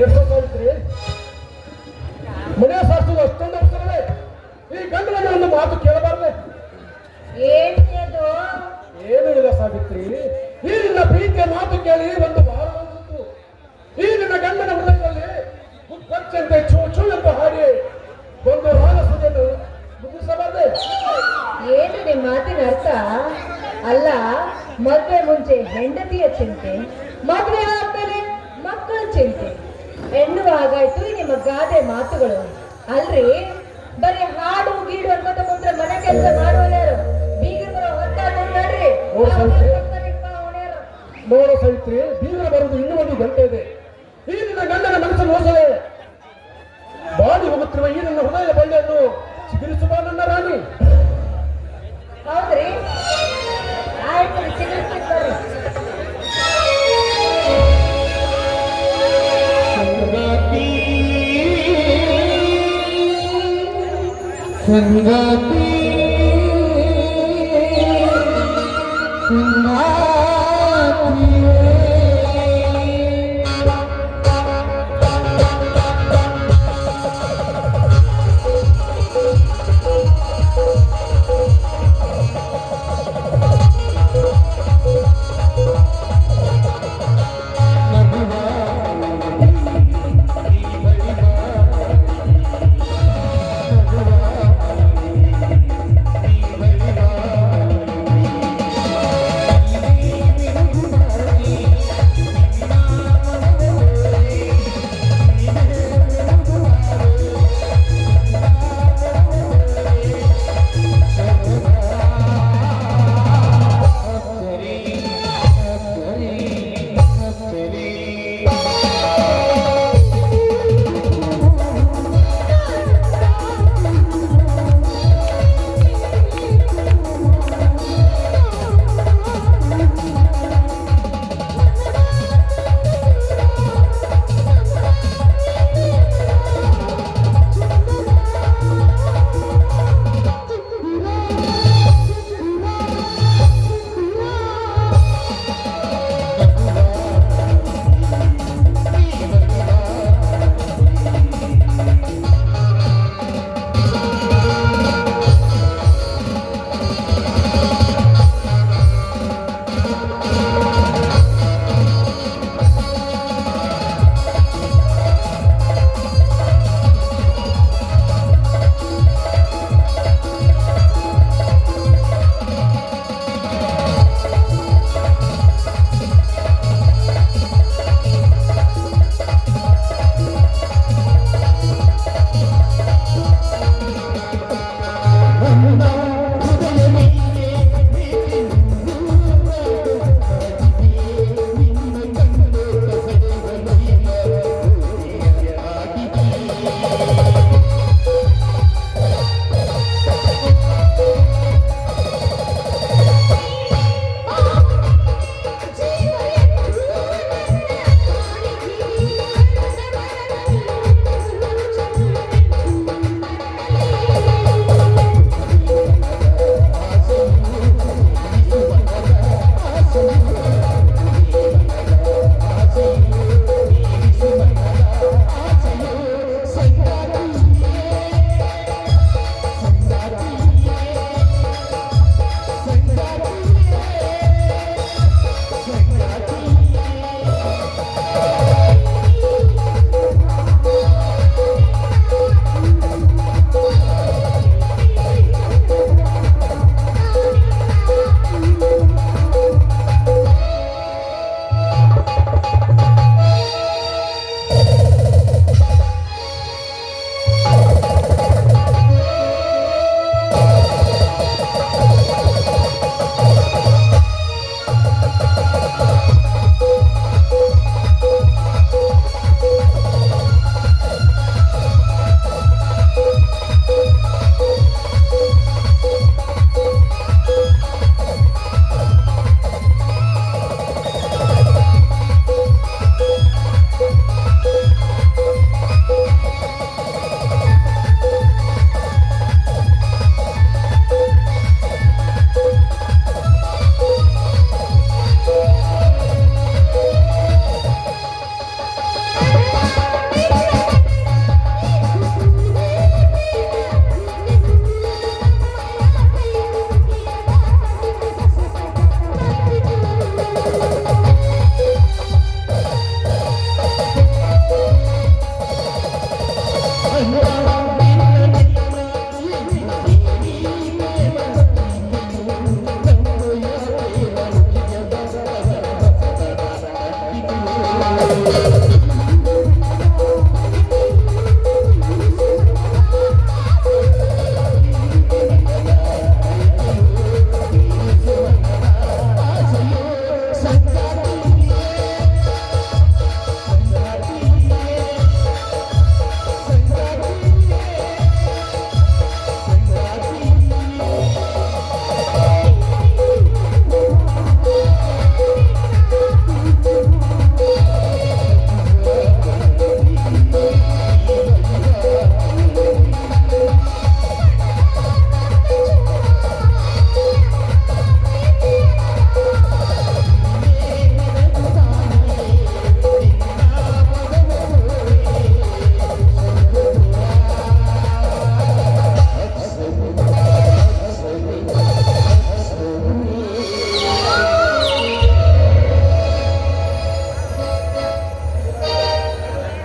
ಸಾವಿತ್ರಿ, ಮನೆ ಸಾರಿಸುವುದು ಅಷ್ಟೊಂದು ಅವಸರವೇ? ಈ ಗಂಡನ ಒಂದು ಮಾತು ಕೇಳಬಾರ್ದೆ? ಏನಿದು? ಏನು ಇಲ್ಲ ಸಾವಿತ್ರಿ, ಈ ನಿನ್ನ ಪ್ರೀತಿಯ ಮಾತು ಕೇಳಿ ಒಂದು ವಾರ ಬಂದಿತ್ತು. ಈ ನಿನ್ನ ಗಂಡನ ಹೃದಯದಲ್ಲಿ ಗುಪ್ಪಚ್ಚಂತೆ ಚೂ ಚೂ ಎಂಬ ಹಾಗೆ ಒಂದು ರಾಗಸುದಿಯನ್ನು ಮುಗಿಸಬಾರ್ದೆ? ಏನು ನಿಮ್ಮ ಮಾತಿನ ಅರ್ಥ? ಅಲ್ಲ, ಮದುವೆ ಮುಂಚೆ ಹೆಂಡತಿಯ ಚಿಂತೆ, ಮದುವೆ ಆದ್ಮೇಲೆ ಮಕ್ಕಳ ಚಿಂತೆ ಎನ್ನುವ ಹಾಗಾಯ್ತು ಈ ನಿಮ್ಮ ಗಾದೆ ಮಾತುಗಳು. ಅಲ್ರಿ, ಬರೀ ಹಾಡು ಗೀಡು ಅನ್ಕೋತ ಕುಂತ್ರೆ ಮನೆ ಕೆಲಸ ಮಾಡುವಲ್ಲಾರು ಬೀಗರ ಹೊತ್ತಾದ್ರು ನಡ್ರಿ. ನೋಡು ಸಾವಿತ್ರಿ, ಬೀಗರ ಬರುವುದು ಇನ್ನೂ ಒಂದು ಗಂಟೆ ಇದೆ. ಈ ನಿನ್ನ ಗಂಡನ ಮನಸ್ಸನ್ನು ಮೋಸವೇ ಬಾಡಿ ಹೋಗುತ್ತಿರುವ ಈ ನನ್ನ ಹೃದಯ ಬಳ್ಳಿಯನ್ನು ಚಿಗುರಿಸುವ ನನ್ನ ರಾಣಿ. ಹೌದ್ರಿ, ಆಯ್ತು, ಚಿಗುರಿಸ್ಲಿಕ್ಕೆ ಬರ್ರಿ. ಸಂಗಾತಿ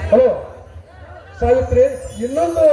ಹಲೋ ಸಾವಿತ್ರಿ, ಇನ್ನೊಂದು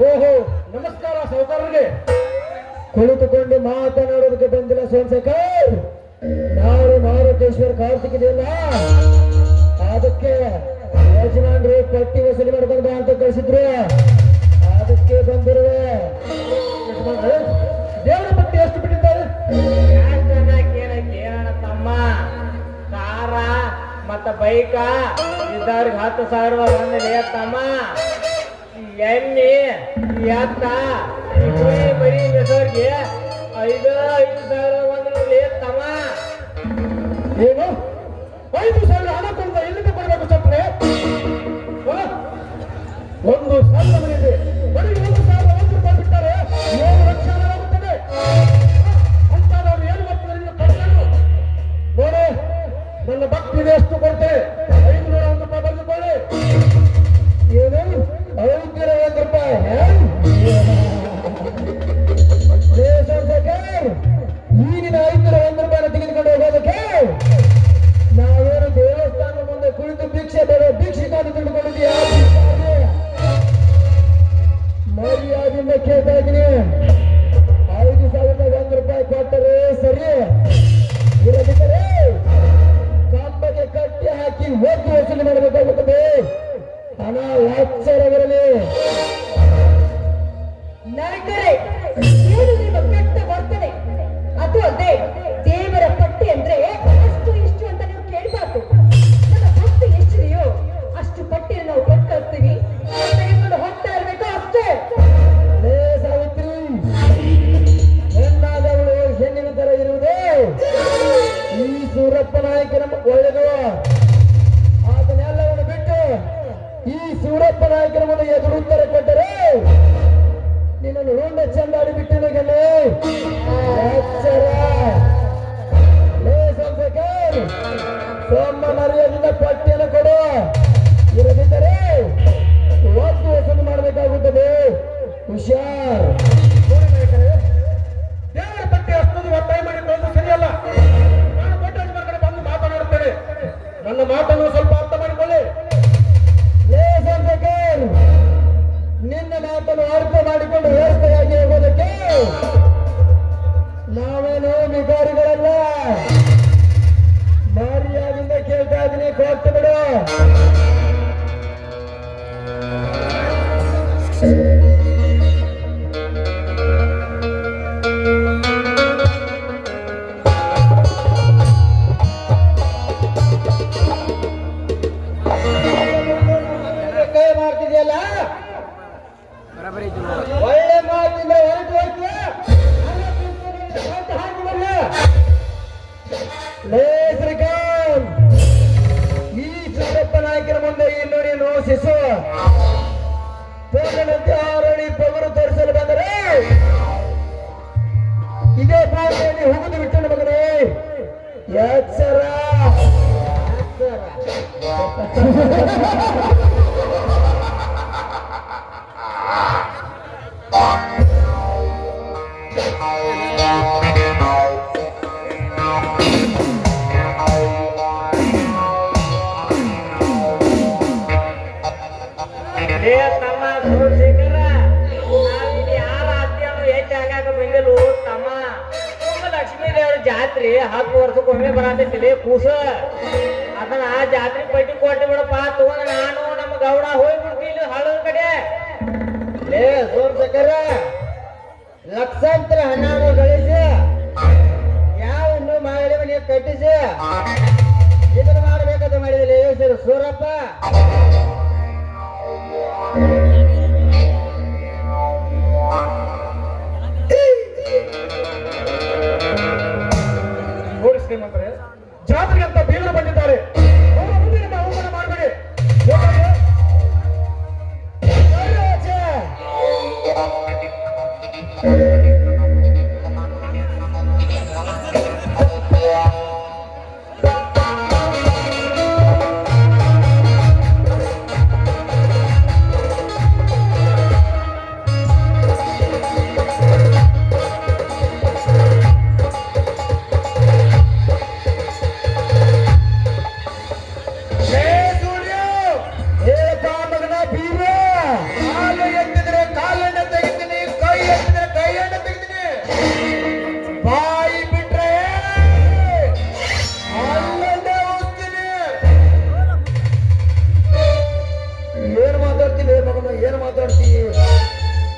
ಓಹೋ, ನಮಸ್ಕಾರ ಸಹೋದರರಿಗೆ. ಕುಳಿತುಕೊಂಡು ಮಾತನಾಡೋದಕ್ಕೆ ಬಂದಿಲ್ಲ ಸೋಮಶೇಖರ್. ನಾಳೆ ಮಾರುತೇಶ್ವರ ಕಾರ್ತಿಕ್ ಇದೆಯಲ್ಲ, ಅದಕ್ಕೆ ಯಜಮಾನ್ರು ಪಟ್ಟಿ ವಸೂಲಿ ಮಾಡ್ಕೊಂಡು ಬಾ ಅಂತ ಕಳಿಸಿದ್ರು. ಅದಕ್ಕೆ ಬಂದಿರುವೆ. ಯಜಮಾನ್ರೆ, ದೇವರ ಪಟ್ಟಿ ಎಷ್ಟು ಬಿಟ್ಟಿದ್ದಾರೆ? ಕೇಳೋಣ ತಮ್ಮ. ಕಾರ ಮತ್ತ ಬೈಕ ಇದ್ದವ್ರಿಗೆ 10,000 ಬಂದಿದೆ ತಮ್ಮ. ಎಣ್ಣೆ ಎತ್ತ ಬರೀ ಬೆಸೋರ್ಗೆ 5,000 ಬಂದಿದೆ ತಮ್ಮ. ಏನು 5,000 ಹಣ ಕೊಡ್ದ ಎಲ್ಲಿಂದ ಕೊಡಬೇಕು ಸಪ್ರೆ? ಒಂದು ಸಣ್ಣ ಮನೆಗೆ ಬರೀ 1,000 ಬಿಟ್ಟರೆ 7 ಲಕ್ಷ ಆಗುತ್ತದೆ. ಅಂತಾದವ್ರು ಏನು ಮಾಡ್ತಾರೆ ನಿನ್ನ ಕಟ್ಟಲು ನೋಡಿ. ನನ್ನ ಭಕ್ತಿಗೆ ಎಷ್ಟು ಕೊಡ್ತೇನೆ? 501 ರೂಪಾಯಿ ಬರೆದುಕೊಳ್ಳಿ. ಏನು 501 ರೂಪಾಯಿ? ಈಗಿನ 501 ರೂಪಾಯಿನ ತೆಗೆದುಕೊಂಡು ಹೋಗೋದಕ್ಕೆ ನಾವೇನು ದೇವಸ್ಥಾನ ಮುಂದೆ ಕುಳಿತು ಭಿಕ್ಷೆ ಬೇಡ ಭಿಕ್ಷಿಕಾದು ತಿಳಿದುಕೊಂಡಿದ್ದೀಯಾ? ಮರ್ಯಾದೆಯಿಂದ ಕೇಳ್ತಾ ಇದ್ದೀನಿ. 5,001 ರೂಪಾಯಿ ಕೊಟ್ಟರೆ ಸರಿ, ಇಲ್ಲದಿದ್ದರೆ ಕಂಬಕ್ಕೆ ಕಟ್ಟಿ ಹಾಕಿ ಒದ್ದು ವಸೂಲಿ ಮಾಡಬೇಕಾಗುತ್ತದೆ. ಹಣ ಎಚ್ಚರವಿರಲಿ. ನಾಯಕರೇ, ಏನು ನಿಮ್ಮ ಕೆಟ್ಟ ವರ್ತನೆ? ಅದು ಅಲ್ಲದೆ ದೇವರ ಪಟ್ಟಿ ಅಂದ್ರೆ ಅಷ್ಟು ಇಷ್ಟು ಅಂತ ನೀವು ಕೇಳಬಾರ್ದು. ನಮ್ಮ ಭಕ್ತಿ ಎಷ್ಟಿದೆಯೋ ಅಷ್ಟು ಪಟ್ಟಿಯನ್ನು ನಾವು ಕೊಟ್ಟು ಹೋಗ್ತೀವಿ, ತೆಗೆದುಕೊಂಡು ಹೋಗ್ತಾ ಇರ್ಬೇಕು ಅಷ್ಟೇ. ಲೇ ಸಾವಿತ್ರಿ, ಹೆಣ್ಣಾದವಳು ಹೆಣ್ಣಿನ ತರ ಇರುವುದೇ ಈ ಸೂರಪ್ಪ ನಾಯಕನ ಒಳ್ಳೆದು. ಅದನ್ನೆಲ್ಲವನ್ನು ಬಿಟ್ಟು ಈ ಸೂರಪ್ಪ ನಾಯಕನ ಮುಂದೆ ಎದುರು ಉತ್ತರ ಕೊಟ್ಟರೆ ನಿನ್ನನ್ನು ಹುಂಡ ಚಂದಾಡಿ ಬಿಟ್ಟಿನಗಲೇ ಎಚ್ಚರ. ಲೇ ಸೋಮಶೇಖರ್, ಸೋಮ ಮರ್ಯಾದಿಂದ ಪಟ್ಟಿಯನ್ನು ಕೊಡು, ಇರದಿದ್ದರೆ ಒತ್ತು ವಸೂಲು ಮಾಡಬೇಕಾಗುತ್ತದೆ. ಹುಷಾರ್. ದೇವರ ಪಟ್ಟಿ ಅಷ್ಟೊಂದು ಒತ್ತಾಯ ಮಾಡಿಕೊಳ್ಳೋದು ಸರಿಯಲ್ಲ. ನಾನು ಕೋಟೇಶ್ವರ ಕಡೆ ಬಂದು ಮಾತನಾಡುತ್ತೇನೆ. ನನ್ನ ಮಾತನ್ನು ಸ್ವಲ್ಪ ಅರ್ಥ ಮಾಡಿಕೊಳ್ಳಿ. ಲೇ ಸೋಮಶೇಖರ್, ನಿನ್ನ ಮಾತನ್ನು ಅರ್ಥ ಮಾಡಿಕೊಂಡು ವ್ಯವಸ್ಥೆಯಾಗಿ ಹೋಗೋದಕ್ಕೆ ನಾವೇನು ವಿಕಾರಿಗಳಲ್ಲ. ಮರ್ಯಾದಿಂದ ಕೇಳ್ತಾ ಇದ್ದೀನಿ, ಕೊಟ್ಟು ಬಿಡು. ಕೈ ಮಾಡ್ತಿದೆಯಲ್ಲ, ಒಳ್ಳೆ ಮಾತಿಂದ ಹೊರಟು ಹೋಗ್ತೀಯ. ಲೇ ಶ್ರೀಕಾಂತ್, ಈ ಸೂರಪ್ಪ ನಾಯಕರ ಮುಂದೆ ಇನ್ನು ನೀನು ಶಿಶು ಪೂರ್ಣನಂತೆ ಆರಡಿ ಪೊಗರು ತೋರಿಸಲು ಬಂದರೆ ಇದೇ ಭಾಷೆಯಲ್ಲಿ ಹುಗಿದು ಬಿಟ್ಟು ಮಗನೇ ಎಚ್ಚರ. ತಮ್ಮ ಸೋಮಶೇಖರ, ನಾವಿಲ್ಲಿ ಯಾರ ಹತ್ಯೆಯನ್ನು ಹೆಚ್ಚು ಆಗಾಕ ಬಂದಿಲ್ಲ ತಮ್ಮ. ಲಕ್ಷ್ಮೀ ದೇವ್ರ ಜಾತ್ರೆ 10 ವರ್ಷಕ್ಕೊಮ್ಮೆ ಬರತೈತಿ ಕೂಸ. ಅದನ್ನ ಆ ಜಾತ್ರೆ ಪಟ್ಟಿ ಕೊಟ್ಟು ಬಿಡಪ್ಪ ತಗೊಂಡ ನಾನು ನಮ್ಮ ಗೌಡ ಹೋಗ್ಬಿಡ್ತೀವಿ ಹಳದ ಕಡೆ. ಲೇ ಸೋಮಶೇಖರ, ಲಕ್ಷಾಂತರ ಹಣವನ್ನು ಗಳಿಸಿ ಯಾವ ಇನ್ನೂ ಮಾಡಿ ಮನೆಗೆ ಕಟ್ಟಿಸಿ ಇದನ್ನು ಮಾಡಬೇಕಂತ ಮಾಡಿದಿಲ್ಲ ಸರ್ ಸೂರಪ್ಪ. ನೋಡಿ ಶ್ರೀಮಂತರೇ, ಜಾತ್ರೆಗೆ ಅಂತ ಬೀಗರು ಬಂದಿದ್ದಾರೆ. ಅವರ ಮುಂದೆ ನಿಮ್ಮ ಅವಮಾನ ಮಾಡಬೇಡಿ.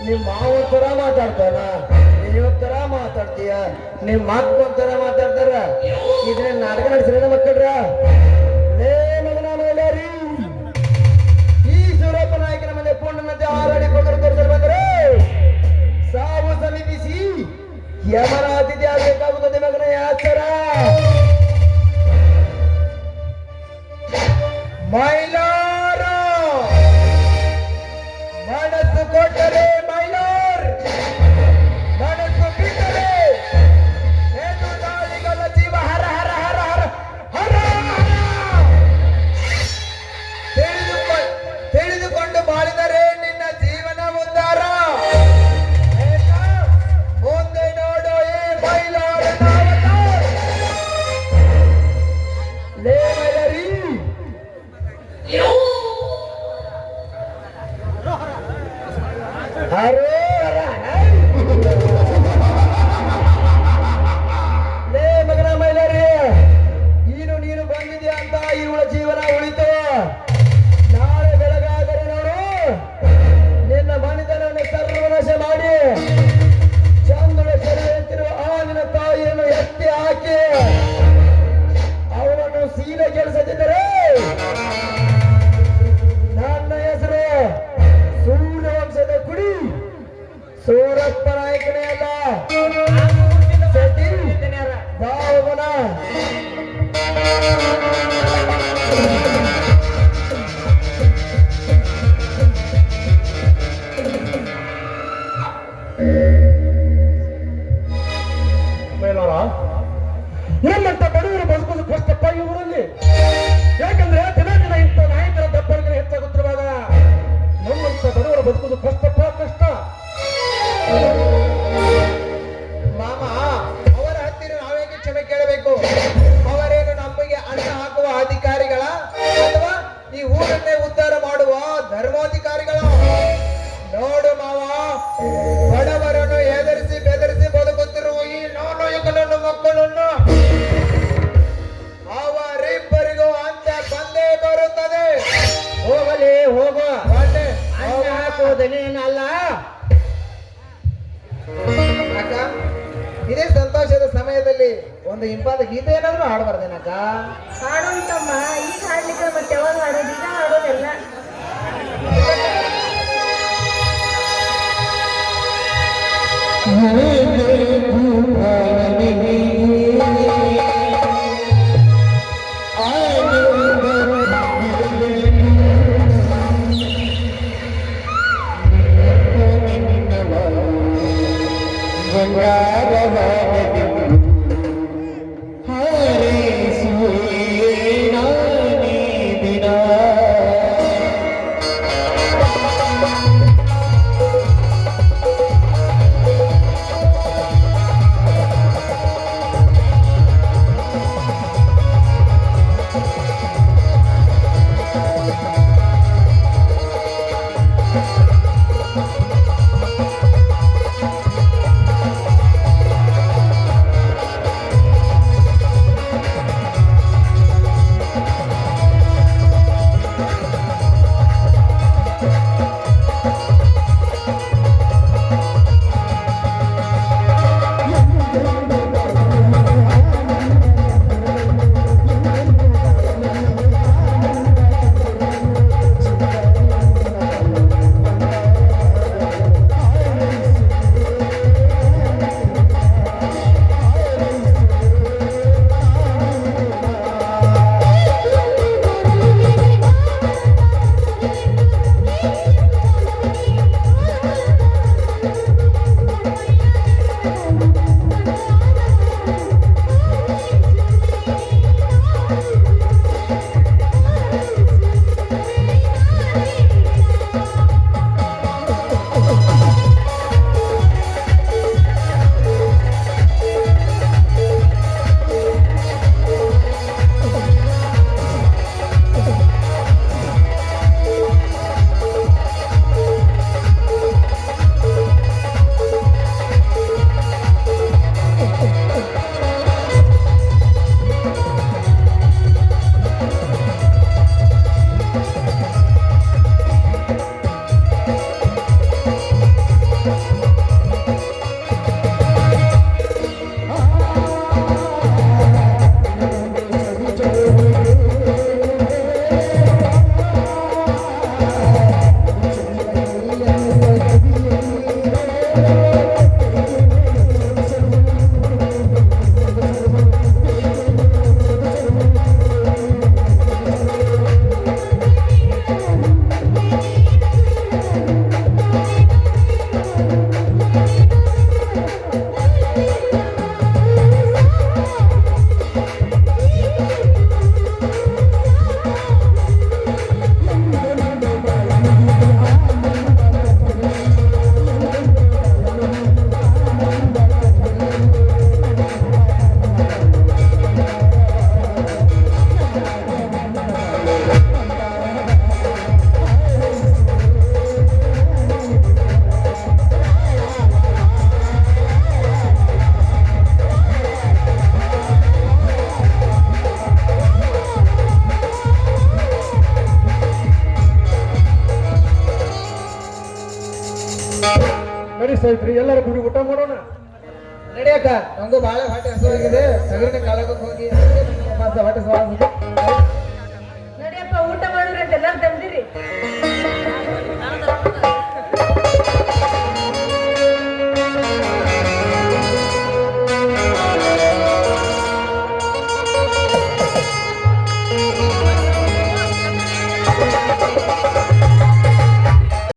ನಿಮ್ಮ ಮಾವಂತರ ಮಾತಾಡ್ತಾನ, ನೀವೊಂಥರ ಮಾತಾಡ್ತೀಯ, ನಿಮ್ಮ ಮಕ್ಕ ಒಂಥರ ಮಾತಾಡ್ತಾರ. ಇದನ್ನ ನಾಟಕ ನಡೆಸಿದ ಮಕ್ಕಳ್ರ. ಲೇ ಮಗನ ಮೈಲಾರಿ, ಈ ಸೂರಪ್ಪ ನಾಯಕನ ಮನೆ ಪೂರ್ಣನಂತೆ 6 ಅಡಿ ಪೊಗರು ತೋರಿಸಲು ಬಂದರೆ ಸಾವು ಸಮೀಪಿಸಿ ಯಮನ ಅತಿಥಿ ಆಗಬೇಕಾಗುತ್ತದೆ ಮಗನ ಯಾಚರ. ಮೈಲಾರ ಮನಸ್ಸು ಕೊಟ್ಟರೆ ಮೈನೋರ್, ಮನಸ್ಸು ಬಿಟ್ಟರೆ ಹೆಣ್ಣು ನಾಳಿಗಳ ಜೀವ ಹರ ಹರ ಹರ ಹರ ಹರ ತಿಳಿದುಕೊಂಡು ಬಾಳಿದರೆ ನಿನ್ನ ಜೀವನ ಉದ್ಧಾರ. ಮುಂದೆ ನೋಡೋ ಈ ಮೈಲಾರನ ಅವತಾರ. ಲೇ ಮೈಲಾರಿ, ಲೇ ಮಗನ ಮೈಲಾರಿ, ನೀನು ಬಂದಿದ್ಯಾ ಅಂತ ಇವಳ ಜೀವನ ಉಳಿತು. ನಾಳೆ ಬೆಳಗಾದರೆ ನೋಡು ನಿನ್ನ ಮನಿತನವನ್ನು ಸರ್ವನಾಶ ಮಾಡಿ ಚಂದ್ರನ ಸೆರೆಯಂತಿರುವ ಆ ನಿನ್ನ ತಾಯಿಯನ್ನು ಎತ್ತಿ ಹಾಕಿ ಅವಳನ್ನು ಸೀರೆ ಕೆಲಸದಿದ್ದರೆ ನನ್ನ ಹೆಸರು ಸೂರ್ಯವಂಶದ ಕುಡಿ ಸೂರಪ್ಪ ನಾಯಕನೇ ಅಲ್ಲ, ಸತಿ ಬಾವನ. ಮೇಲಾರ, ನಮ್ಮಂತ ಬಡವರು ಬದುಕೋದು ಕಷ್ಟಪ್ಪ ಈ ಊರಲ್ಲಿ. ಯಾಕಂದ್ರೆ ದಿನ ದಿನ ಇಂಥ ನಾಯಕರ ದಬ್ಬಳಿಕೆ ಹೆಚ್ಚಾಗುತ್ತಿರುವಾಗ ನಮ್ಮಂತ ಬಡವರು ಬದುಕೋದು ಕಷ್ಟಪ್ಪ ಕಷ್ಟ. ಮಾಮ, ಅವರ ಹತ್ತಿರ ನಾವೇಗೆ ಕ್ಷಮೆ ಕೇಳಬೇಕು? ಅವರೇನು ನಮಗೆ ಅನ್ನ ಹಾಕುವ ಅಧಿಕಾರಿಗಳ ಅಥವಾ ಈ ಊರನ್ನೇ ಉದ್ಧಾರ ಮಾಡುವ ಧರ್ಮಾಧಿಕಾರಿಗಳ? ನೋಡು ಮಾವ, ಬಡವರನ್ನು ಹೆದರಿಸಿ ಬೆದರಿಸಿ ಬದುಕುತ್ತಿರುವ ಈ ನಾನಾಯಕನನ್ನು ಮಕ್ಕಳನ್ನು ಅವರಿಬ್ಬರಿಗೂ ಅಂತ ಬಂದೇ ಬರುತ್ತದೆ. ಹೋಗಲಿ ಹೋಗೋ, ಹೋಗು. ಹಾಕುವುದೇನಲ್ಲ. ಅಕ್ಕ, ಇದೇ ಸಂತೋಷದ ಸಮಯದಲ್ಲಿ ಒಂದು ಇಂಪಾದ ಗೀತೆ ಏನಾದ್ರು ಹಾಡಬಾರ್ದೇನಕ್ಕ? ಹಾಡೋಂತಮ್ಮ, ಈಗ ಹಾಡ್ಲಿಕ್ಕೆ ಮತ್ತೆ ಯಾವಾಗ ಹಾಡೋದು? ಈಗ ಹಾಡೋದೆಲ್ಲ. ಸಾವಿತ್ರಿ ಎಲ್ಲರೂ ಕೂಡಿ ಊಟ ಮಾಡೋಣ. ನಡಿಯಕ್ಕ ನಂಗೂ ಬಹಳ ಹೊಟ್ಟೆ ಹಸುವಾಗಿದೆ. ಸಗರಣ ಕಾಲಕ್ಕೆ ಹೋಗಿ ಹೊಟ್ಟೆ ಸ್ವಾಸ ನಡಿಯಪ್ಪ ಊಟ ಮಾಡಿದ್ರಿ ಅಂತ ಎಲ್ಲಾರು ತಂದಿರಿ.